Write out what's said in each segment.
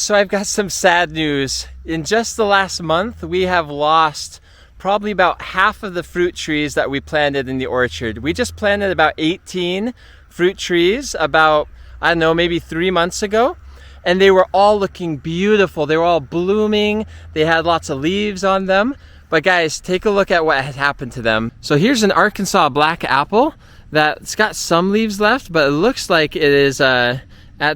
So I've got some sad news. In just the last month, we have lost probably about half of the fruit trees that we planted in the orchard. We just planted about 18 fruit trees about, I don't know, maybe 3 months ago. And they were all looking beautiful. They were all blooming. They had lots of leaves on them. But guys, take a look at what had happened to them. So here's an Arkansas black apple that's got some leaves left, but it looks like it is at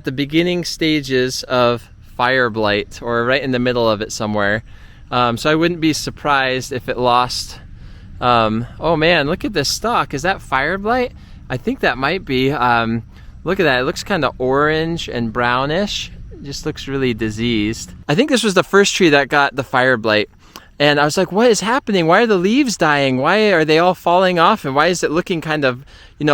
the beginning stages of fire blight, or right in the middle of it somewhere. So I wouldn't be surprised if it lost. Oh man, look at this stalk. Is that fire blight? I think that might be. Look at that. It looks kind of orange and brownish. It just looks really diseased. I think this was the first tree that got the fire blight. And I was like, what is happening? Why are the leaves dying? Why are they all falling off? And why is it looking kind of,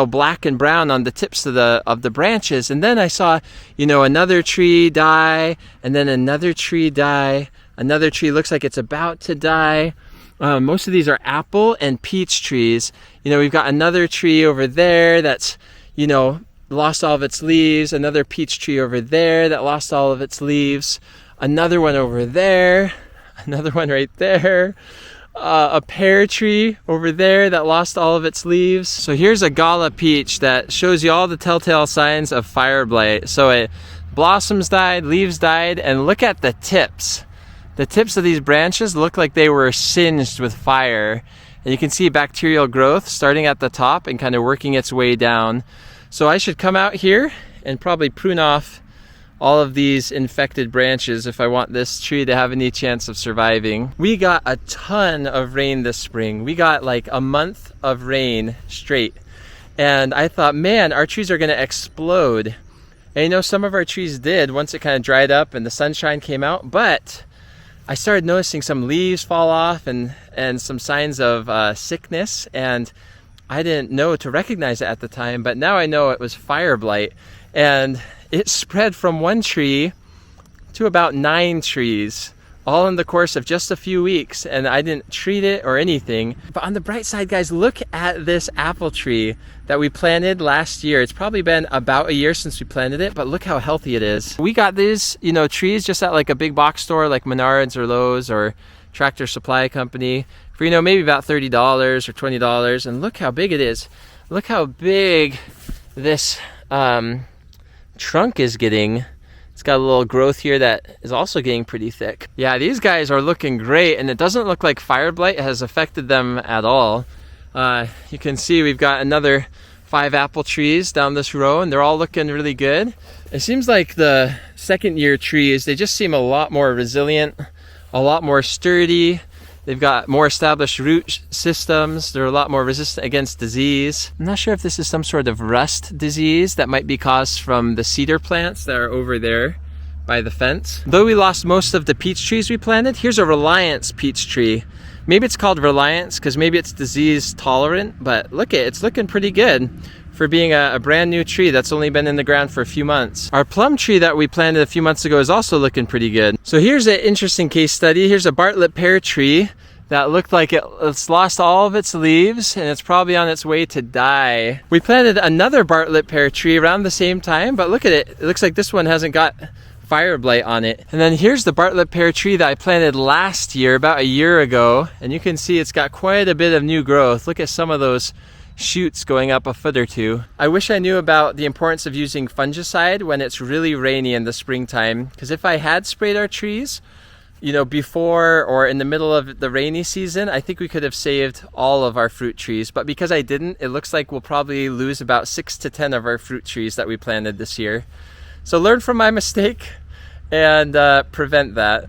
black and brown on the tips of the branches? And then I saw, another tree die, and then another tree die. Another tree looks like it's about to die. Most of these are apple and peach trees. We've got another tree over there that's, lost all of its leaves. Another peach tree over there that lost all of its leaves. Another one over there. Another one right there. A pear tree over there that lost all of its leaves. So here's a gala peach that shows you all the telltale signs of fire blight. So it blossoms died, leaves died, and look at the tips. The tips of these branches look like they were singed with fire. And you can see bacterial growth starting at the top and kind of working its way down. So I should come out here and probably prune off all of these infected branches if I want this tree to have any chance of surviving. We got a ton of rain this spring. We got like a month of rain straight. And I thought, man, our trees are gonna explode. And some of our trees did once it kind of dried up and the sunshine came out, but I started noticing some leaves fall off and some signs of sickness, and I didn't know to recognize it at the time, but now I know it was fire blight. And it spread from one tree to about 9 trees, all in the course of just a few weeks, and I didn't treat it or anything. But on the bright side, guys, look at this apple tree that we planted last year. It's probably been about a year since we planted it, but look how healthy it is. We got these, trees just at like a big box store like Menards or Lowe's or Tractor Supply Company for, maybe about $30 or $20, and look how big it is. Look how big this trunk is getting. It's got a little growth here that is also getting pretty thick. Yeah, these guys are looking great, and it doesn't look like fire blight has affected them at all. You can see we've got another 5 apple trees down this row, and they're all looking really good. It seems like the second year trees, they just seem a lot more resilient, a lot more sturdy. They've got more established root systems. They're a lot more resistant against disease. I'm not sure if this is some sort of rust disease that might be caused from the cedar plants that are over there by the fence. Though we lost most of the peach trees we planted, here's a Reliance peach tree. Maybe it's called Reliance because maybe it's disease tolerant, but look, it's looking pretty good for being a brand new tree that's only been in the ground for a few months. Our plum tree that we planted a few months ago is also looking pretty good. So here's an interesting case study. Here's a Bartlett pear tree that looked like it's lost all of its leaves and it's probably on its way to die. We planted another Bartlett pear tree around the same time, but look at it. It looks like this one hasn't got fire blight on it. And then here's the Bartlett pear tree that I planted last year, about a year ago, and you can see it's got quite a bit of new growth. Look at some of those shoots going up a foot or two. I wish I knew about the importance of using fungicide when it's really rainy in the springtime, because if I had sprayed our trees, before or in the middle of the rainy season, I think we could have saved all of our fruit trees. But because I didn't, it looks like we'll probably lose about 6 to 10 of our fruit trees that we planted this year. So learn from my mistake and prevent that.